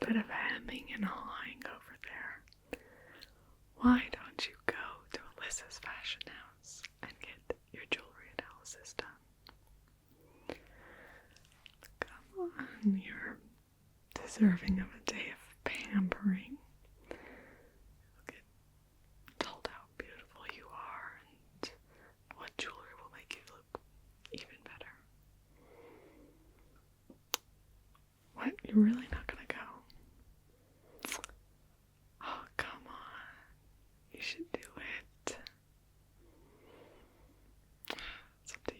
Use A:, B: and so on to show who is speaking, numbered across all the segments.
A: bit of hemming and hawing over there, why don't you go to Alyssa's fashion house and get your jewelry analysis done? Come on, you're deserving of a day of pampering. Look at told how beautiful you are and what jewelry will make you look even better. What? You're really not gonna go? Oh, come on. You should do it. It's up to you.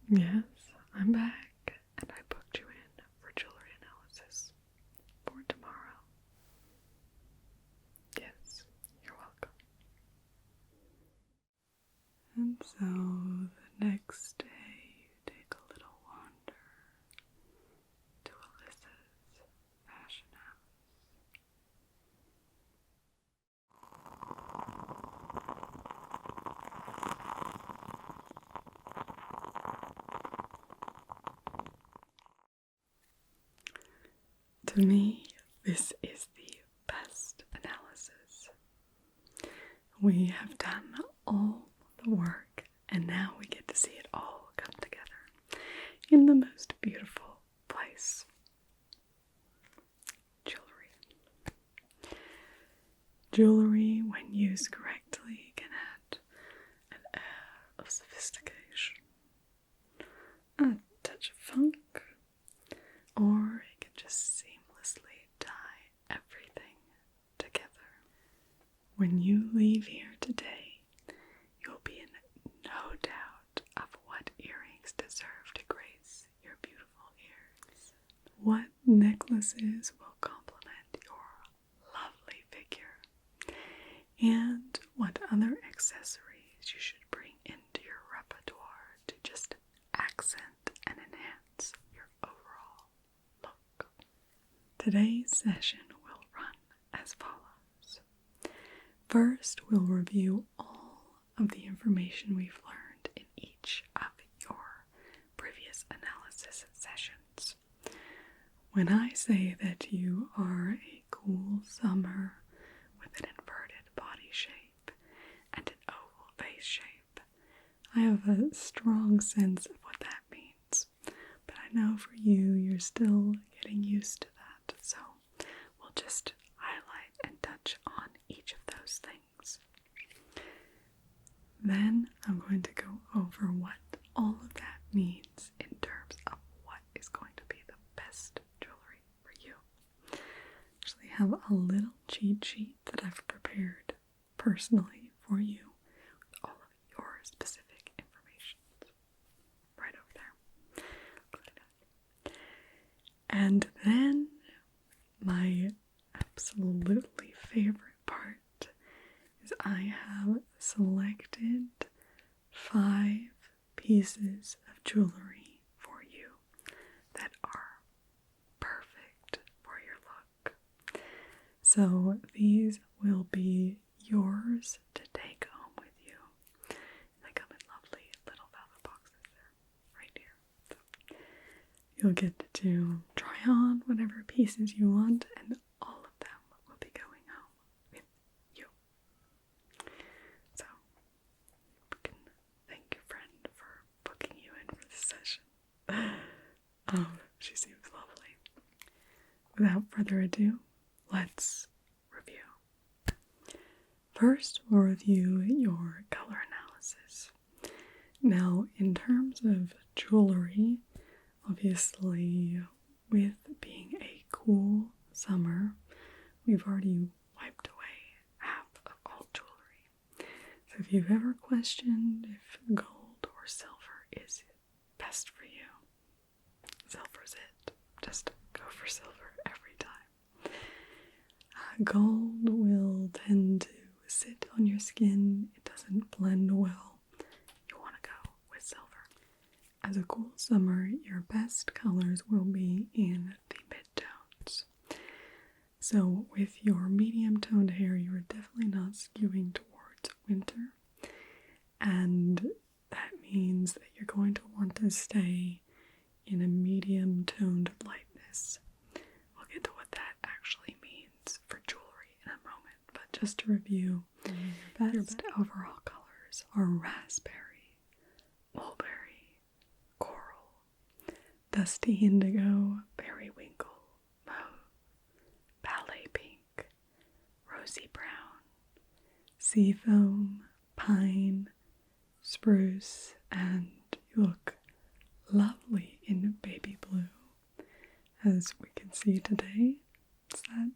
A: Yes, I'm back, and I booked you in for jewelry analysis for tomorrow. Yes, you're welcome. And so the next day you take a little wander to Alyssa's fashion house. To me, this is the best analysis. We have done all the work, and now we get to see it all come together in the most beautiful place. Jewelry. Jewelry, when used correctly, can add an air of sophistication, a touch of funk, or it can just seamlessly tie everything together. When you leave here today, you'll be in no doubt of what earrings deserve to grace your beautiful ears. What necklaces will complement your lovely figure, and what other accessories you should bring into your repertoire to just accent and enhance your overall look. Today's session will run as follows. First, we'll review all of the information we've learned in each of your previous analysis sessions. When I say that you are a cool summer with an inverted body shape and an oval face shape, I have a strong sense of what that means. But I know for you, you're still getting used to that, so we'll just highlight and touch on each of those things. Then I'm going to go over what all of that means in terms of what is going to be the best jewelry for you. I actually have a little cheat sheet that I've prepared personally for you with all of your specific information. Right over there. Good. And then my absolutely favorite part is I have selected 5 pieces of jewelry for you that are perfect for your look. So these will be yours to take home with you. They come in lovely little velvet boxes there, right here. So you'll get to try on whatever pieces you want, and all of them will be going home with you. So you can thank your friend for booking you in for this session. She seems lovely. Without further ado, let's review. First, we'll review your color analysis. Now, in terms of jewelry, obviously, with being a cool summer, we've already wiped away half of all jewelry. So if you've ever questioned if gold or silver is best for you, silver's it. Just go for silver every time. Gold will tend to sit on your skin. It doesn't blend well. You want to go with silver. As a cool summer, your best colors will be in the mid-tones. So with your medium-toned hair, you are definitely not skewing towards winter. And that means that you're going to want to stay in a medium-toned lightness. We'll get to what that actually means for jewelry in a moment. But just to review, your best overall colors are raspberry, mulberry, coral, dusty indigo, periwinkle, mauve, ballet pink, rosy brown, seafoam, pine, spruce, and you look lovely in baby blue. As we can see today, is that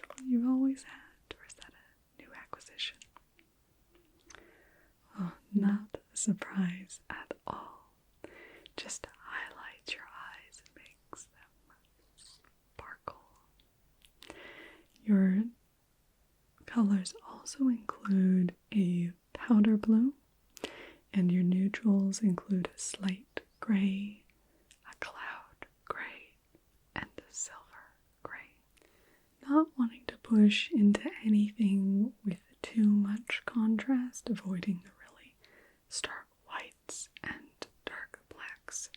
A: what you've always had, or is that a new acquisition? Oh, not a surprise at all. Just highlights your eyes and makes them sparkle. Your colors also include a powder blue, and your neutrals include a slate gray, a cloud gray, and a silver gray. Not wanting to push into anything with too much contrast, avoiding the really stark whites and dark blacks.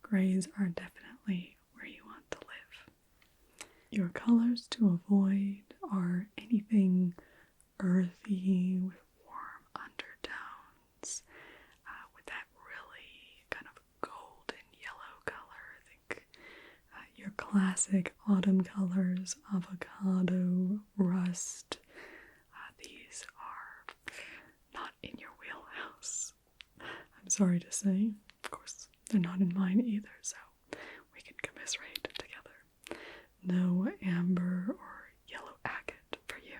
A: Grays are definitely where you want to live. Your colors to avoid are anything earthy with warm undertones, with that really kind of golden yellow color. I think your classic autumn colors, avocado, rust, these are not in your wheelhouse. I'm sorry to say, of course, they're not in mine either, so we can commiserate together. No amber or yellow agate for you.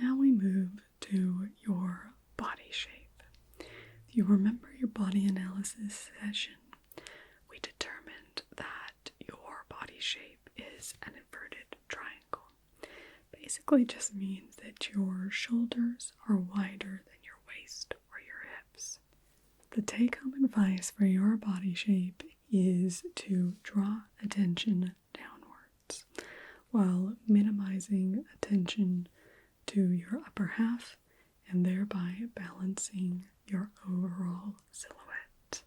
A: Now we move to your body shape. If you remember your body analysis session, we determined that your body shape is an inverted triangle. Basically just means that your shoulders are wider than your waist or your hips. The take-home advice for your body shape is to draw attention downwards while minimizing attention to your upper half and thereby balancing your overall silhouette.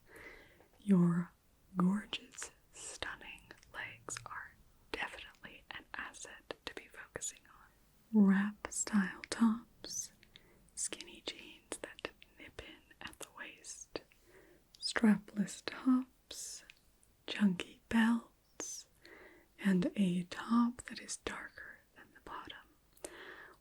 A: Your gorgeous, stunning legs are definitely an asset to be focusing on. Wrap style tops, skinny jeans that nip in at the waist, strapless tops, chunky belts, and a top that is darker than the bottom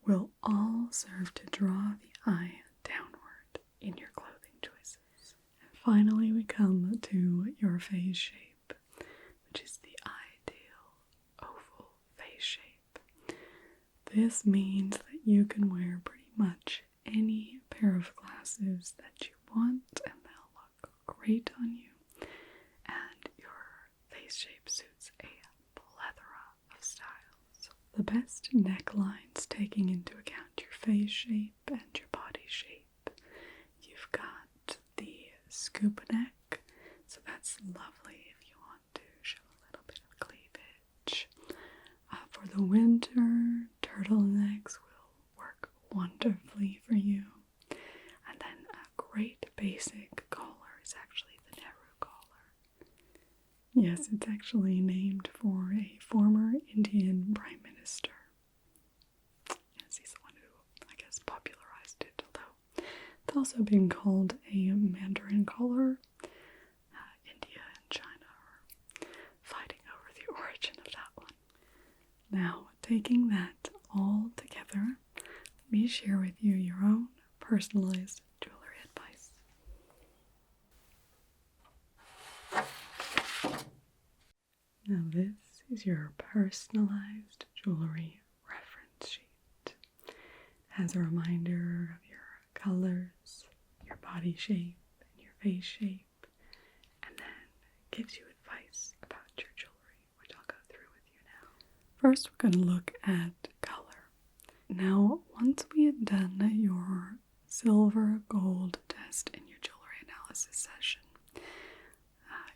A: will all serve to draw the eye downward in your clothing choices. And finally, we come to your face shape, which is the ideal oval face shape. This means that you can wear pretty much any pair of glasses that you want, and they'll look great on you. And your face shape suits a plethora of styles. The best necklines taking into account your face shape and your body shape. You've got the scoop neck, so that's lovely if you want to show a little bit of cleavage. For the winter, turtlenecks will work wonderfully for you. And then a great basic collar is actually the Nehru collar. Yes, it's actually named for a former Indian Prime Minister. Yes, he's the one who, I guess, popularized it, although it's also been called a Mandarin collar. India and China are fighting over the origin of that one. Now, taking that all together, let me share with you your own personalized jewelry advice. Now this is your personalized jewelry reference sheet. It has a reminder of your colors, your body shape, and your face shape, and then gives you advice about your jewelry, which I'll go through with you now. First, we're going to look at color. Now, once we had done your silver gold test in your jewelry analysis session,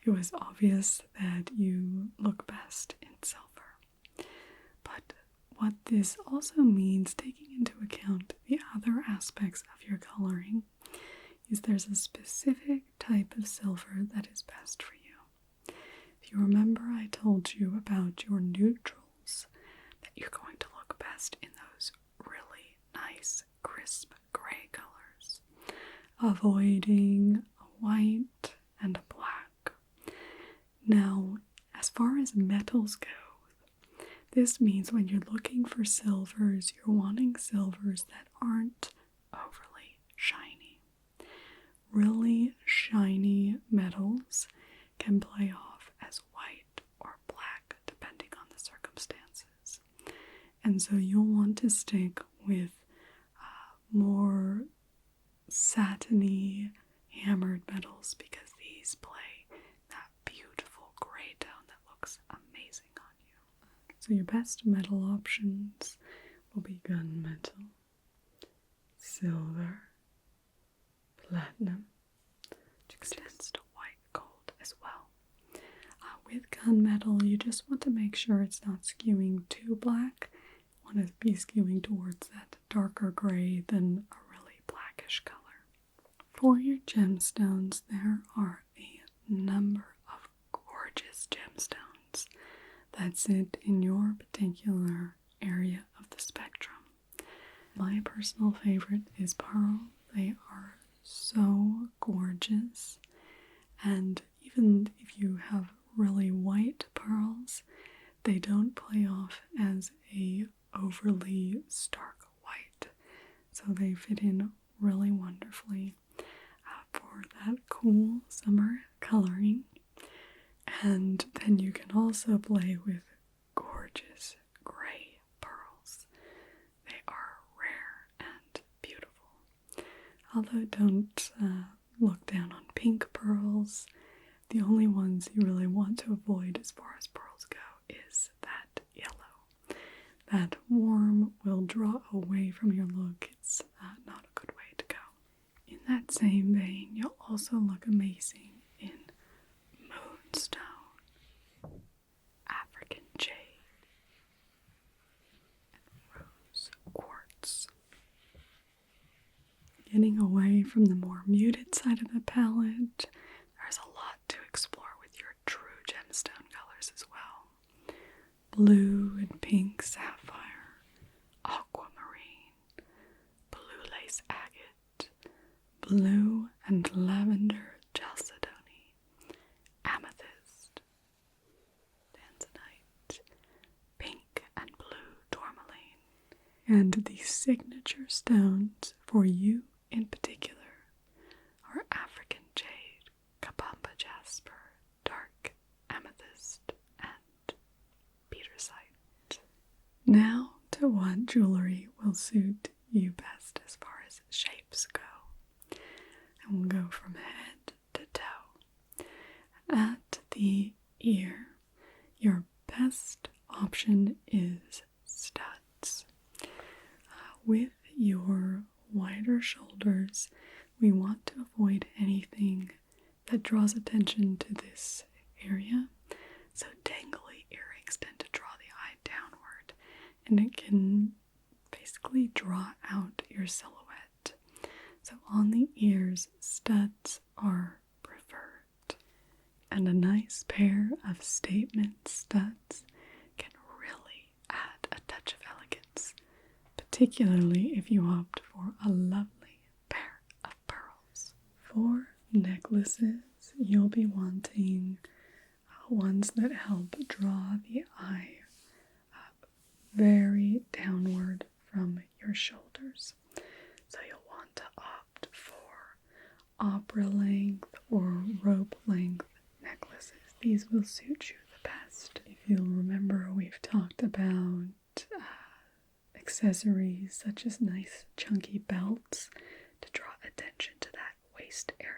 A: it was obvious that you look best in silver. But what this also means, taking into account the other aspects of your coloring, is there's a specific type of silver that is best for you. If you remember, I told you about your neutrals, that you're going to look best in those really nice, crisp gray colors, avoiding a white and a black. Now, as far as metals go, this means when you're looking for silvers, you're wanting silvers that aren't overly shiny. Really shiny metals can play off as white or black depending on the circumstances. And so you'll want to stick with more satiny hammered metals because these play that beautiful gray tone that looks amazing on you. So your best metal options will be gunmetal, silver, platinum, which extends to white gold as well. With gunmetal, you just want to make sure it's not skewing too black. You want to be skewing towards that darker gray than a really blackish color. For your gemstones, there are a number of gorgeous gemstones that sit in your particular area of the spectrum. My personal favorite is pearl. They are so gorgeous, and even if you have really white pearls, they don't play off as a overly stark white, so they fit in really wonderfully for that cool summer coloring. And then you can also play with gorgeous gray pearls. They are rare and beautiful. Although don't look down on pink pearls. The only ones you really want to avoid as far as pearls go is that yellow. That warm will draw away from your look. It's not a good way to go. In that same vein, you'll also look amazing in moonstone, African jade, and rose quartz. Getting away from the more muted side of the palette, there's a lot to explore with your true gemstone colors as well. Blue and pink sapphire, aquamarine, blue lace agate, blue and lavender chalcedony, amethyst, tanzanite, pink and blue tourmaline. And the signature stones for you in particular are African jade, Kabamba jasper, dark amethyst, and petersite. Now to what jewelry will suit you best as far as shapes go. And we'll go from head to toe. At the ear, your best option is studs. With your wider shoulders, we want to avoid anything that draws attention to this area. So dangly earrings tend to draw the eye downward, and it can basically draw out your silhouette. So on the ears, studs are preferred. And a nice pair of statement studs can really add a touch of elegance, particularly if you opt for a lovely pair of pearls. For necklaces, you'll be wanting ones that help draw the eye very downward from your shoulders. So you'll want to opt for opera length or rope length necklaces. These will suit you the best. If you'll remember, we've talked about accessories such as nice chunky belts to draw attention to that waist area.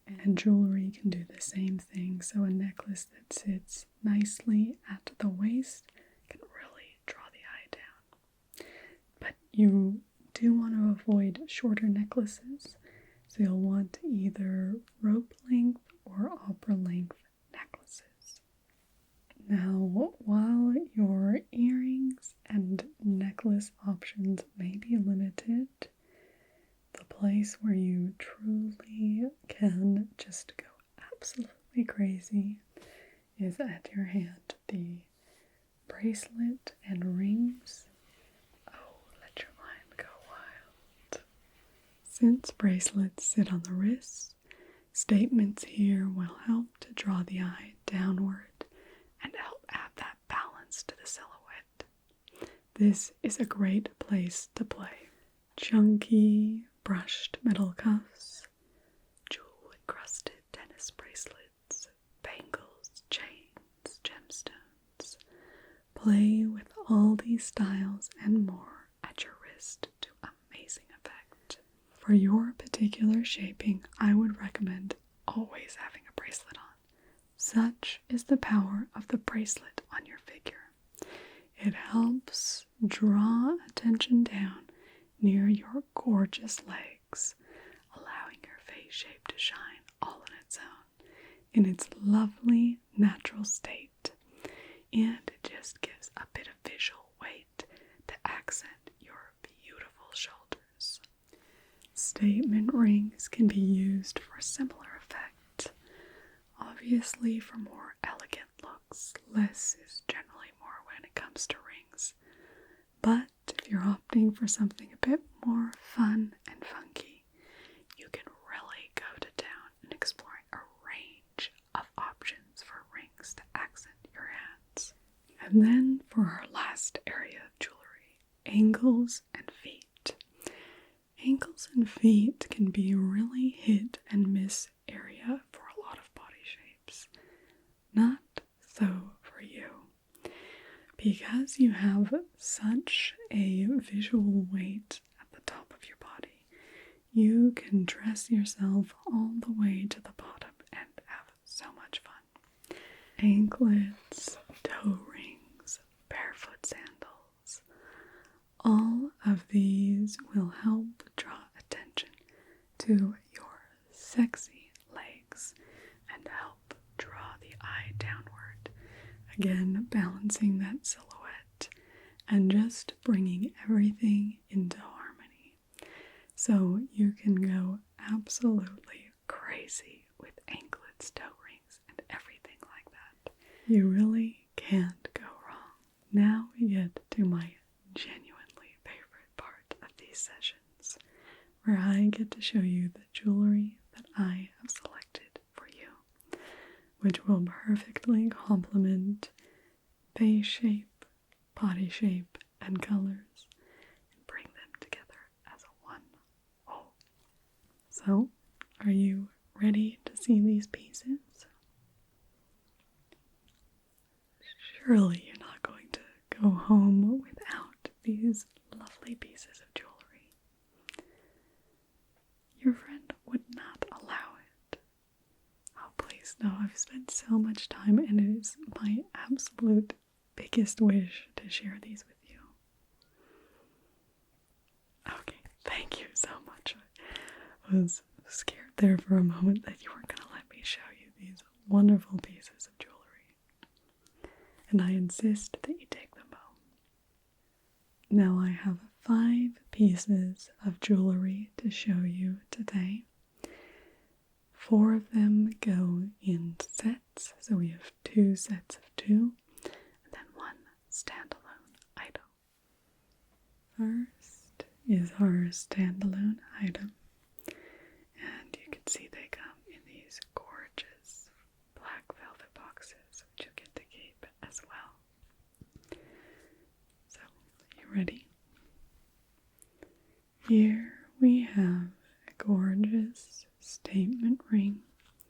A: And jewelry can do the same thing. So a necklace that sits nicely at the waist can really draw the eye down. But you do want to avoid shorter necklaces. So you'll want either rope length or opera length necklaces. Now, while your earrings and necklace options may be limited, the place where you truly can just go absolutely crazy is at your hand. The bracelet and rings. Oh, let your mind go wild. Since bracelets sit on the wrist, statements here will help to draw the eye downward and help add that balance to the silhouette. This is a great place to play. Chunky, brushed metal cuffs, jewel-encrusted tennis bracelets, bangles, chains, gemstones. Play with all these styles and more at your wrist to amazing effect. For your particular shaping, I would recommend always having a bracelet on. Such is the power of the bracelet on your figure. It helps draw attention down near your gorgeous legs, allowing your face shape to shine all on its own in its lovely natural state. And it just gives a bit of visual weight to accent your beautiful shoulders. Statement rings can be used for similar effect. Obviously, for more elegant looks, less is generally more when it comes to rings. But if you're opting for something a bit more fun and funky, you can really go to town in exploring a range of options for rings to accent your hands. And then for our last area of jewelry, ankles and feet. Ankles and feet can be a really hit and miss area for a lot of body shapes. Not so for you. Because you have such a visual weight at the top of your body, you can dress yourself all the way to the bottom and have so much fun. Anklets, toe rings, barefoot sandals. All of these will help draw attention to your sexy legs and help draw the eye downward. Again, balancing that silhouette and just bringing everything into harmony. So you can go absolutely crazy with anklets, toe rings, and everything like that. You really can't go wrong. Now we get to my genuinely favorite part of these sessions, where I get to show you the jewelry that I have selected for you, which will perfectly complement face shape, body shape, and colors, and bring them together as a one whole. So, are you ready to see these pieces? Surely you're not going to go home without these lovely pieces of jewelry. Your friend would not allow it. Oh, please, no, I've spent so much time and it is my absolute biggest wish to share these with you. Okay, thank you so much. I was scared there for a moment that you weren't going to let me show you these wonderful pieces of jewelry. And I insist that you take them home. Now I have 5 pieces of jewelry to show you today. 4 of them go in sets, so we have 2 sets of 2, and then 1 standalone item. First is our standalone item, and you can see they come in these gorgeous black velvet boxes, which you get to keep as well. So, you ready? Here we have a gorgeous statement ring.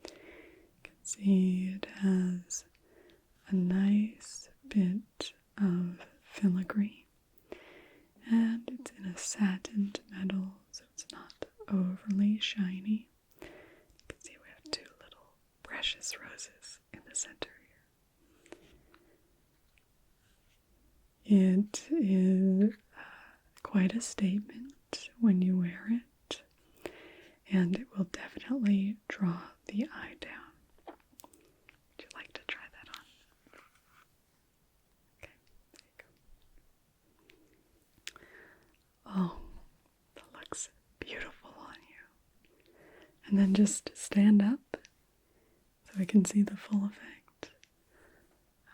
A: You can see it has a nice bit of filigree, and it's in a satined metal, so it's not overly shiny. You can see we have 2 little precious roses in the center here. It is quite a statement when you wear it, and it will definitely draw the eye down. Would you like to try that on? Okay, there And then just stand up so we can see the full effect.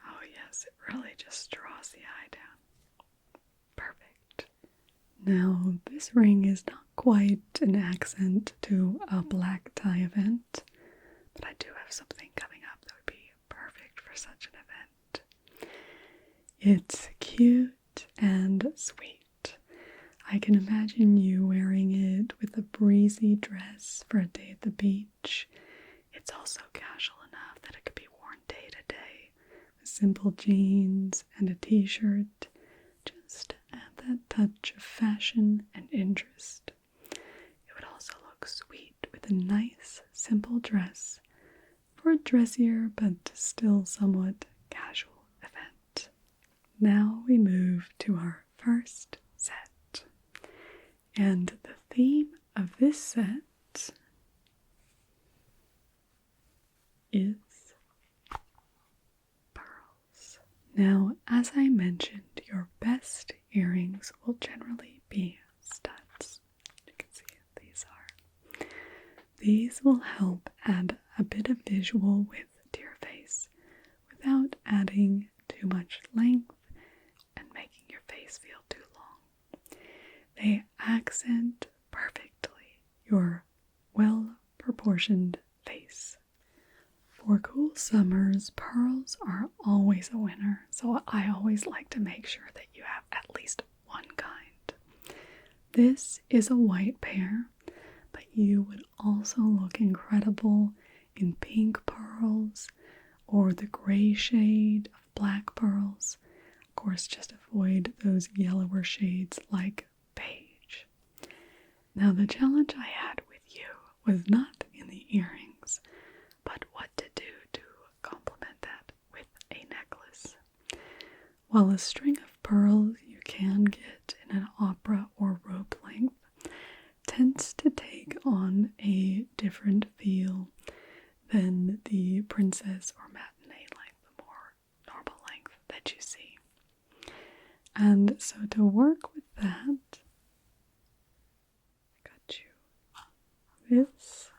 A: Oh yes, it really just draws the eye down. Perfect. Now, this ring is not quite an accent to a black tie event, but I do have something coming up that would be perfect for such an event. It's cute and sweet. I can imagine you wearing it with a breezy dress for a day at the beach. It's also casual enough that it could be worn day to day with simple jeans and a t-shirt. Just add that touch of fashion and interest. It would also look sweet with a nice, simple dress for a dressier but still somewhat casual event. Now we move to our first set. And the theme of this set is pearls. Now, as I mentioned, your best earrings will generally be studs. You can see these are. These will help add a bit of visual width to your face without adding too much length and making your face feel too long. They accent perfectly your well-proportioned face. For cool summers, pearls are always a winner, so I always like to make sure that you have at least one kind. This is a white pair, but you would also look incredible in pink pearls or the gray shade of black pearls. Of course, just avoid those yellower shades like beige. Now, the challenge I had with you was not in the earrings, but what to do to complement that with a necklace. While a string of pearls you can get in an opera or rope length tends to take on a different feel than the princess or matinee length, the more normal length that you see. And so to work with that, I got you this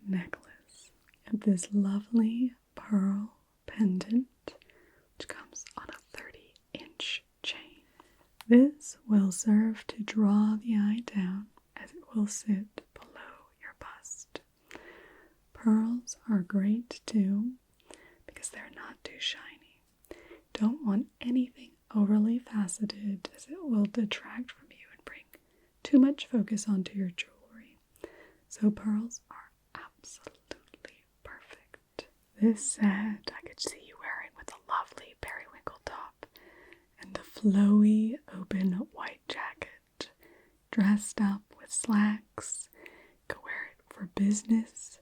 A: necklace and this lovely pearl pendant, which comes on a 30-inch chain. This will serve to draw the eye down as it will sit below your bust. Pearls are great too because they're not too shiny. Don't want anything overly faceted as it will detract from you and bring too much focus onto your jewelry. So pearls are absolutely perfect. This set I could see you wearing with a lovely periwinkle top and a flowy open white jacket, dressed up with slacks. You could wear it for business,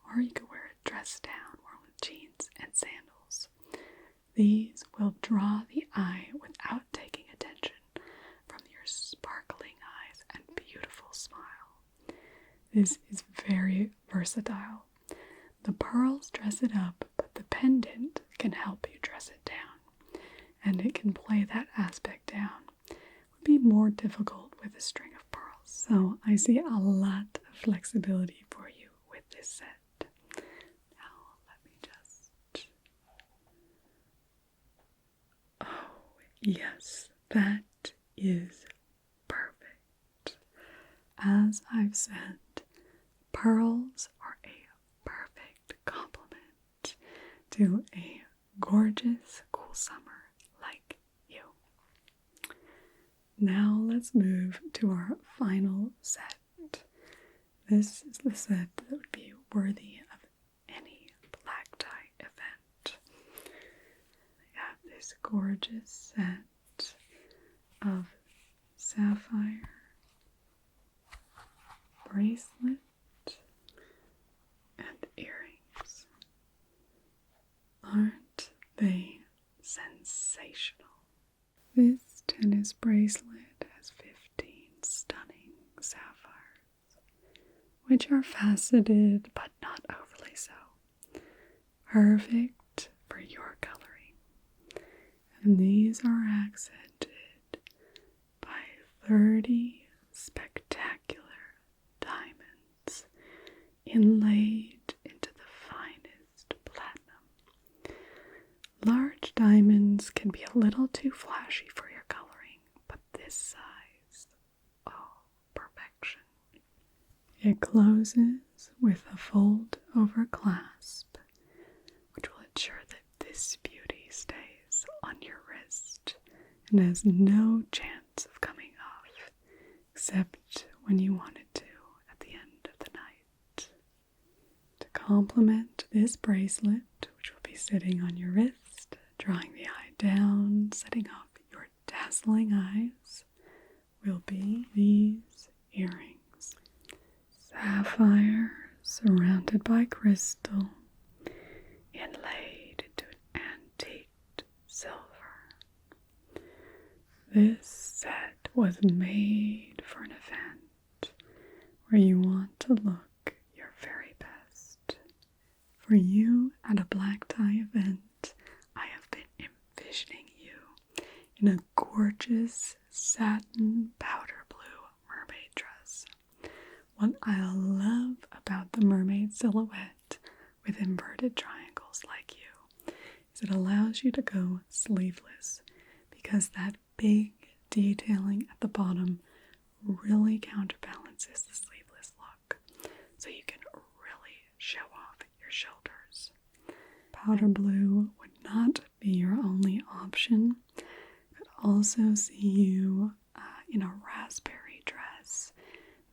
A: or you could wear it dressed down, worn with jeans and sandals. These will draw the eye without taking attention from your sparkling eyes and beautiful smile. This is very versatile. The pearls dress it up, but the pendant can help you dress it down, and it can play that aspect down. It would be more difficult with a string of pearls, so I see a lot of flexibility for you with this set. Now, let me just... Oh, yes, that is perfect. As I've said, pearls are a perfect complement to a gorgeous, cool summer like you. Now let's move to our final set. This is the set that would be worthy of any black tie event. We have this gorgeous set of sapphire bracelet and earrings. Aren't they sensational? This tennis bracelet has 15 stunning sapphires, which are faceted but not overly so. Perfect for your coloring. And these are accented by 30 spectacular diamonds inlaid into the finest platinum. Large diamonds can be a little too flashy for your coloring, but this size, oh, perfection. It closes with a fold-over clasp, which will ensure that this beauty stays on your wrist and has no chance of coming off, except when you want it to at the end of the night. To complement this bracelet, which will be sitting on your wrist, drawing the eye down, setting off your dazzling eyes, will be these earrings. Sapphire surrounded by crystal, inlaid into an antiqued silver. This set was made for an event where you want to look your very best. For you at a black tie event, I have been envisioning you in a gorgeous satin powder blue mermaid dress. What I love about the mermaid silhouette with inverted triangles like you is it allows you to go sleeveless, because that big detailing at the bottom really counterbalances the sleeveless look, so you can really show off your shoulders. Powder blue would not be your only option. Could also see you in a raspberry dress,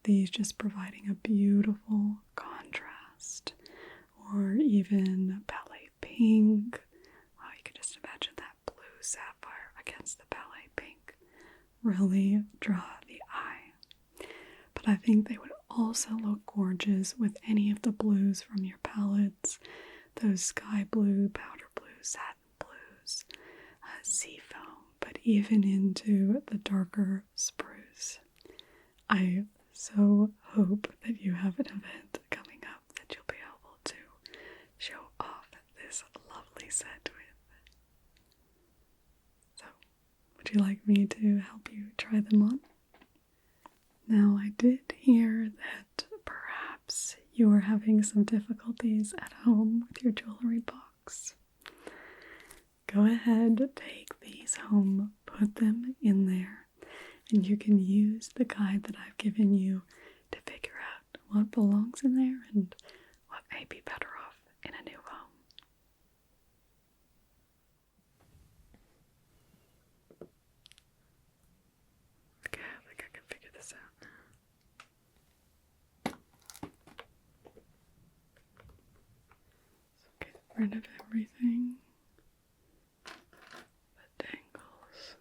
A: these just providing a beautiful contrast, or even ballet pink. Wow, you could just imagine that blue sapphire against the ballet pink really draw the eye. But I think they would also look gorgeous with any of the blues from your palettes, those sky blue, powder blue, satin blues, sea foam, but even into the darker spruce. I so hope that you have an event coming up that you'll be able to show off this lovely set with. So, would you like me to help you try them on? Now, I did hear that perhaps you are having some difficulties at home with your jewelry box. Go ahead, take these home, put them in there, and you can use the guide that I've given you to figure out what belongs in there and what may be better off in a new home. Okay, I think I can figure this out. So get rid of everything that dangles.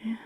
A: And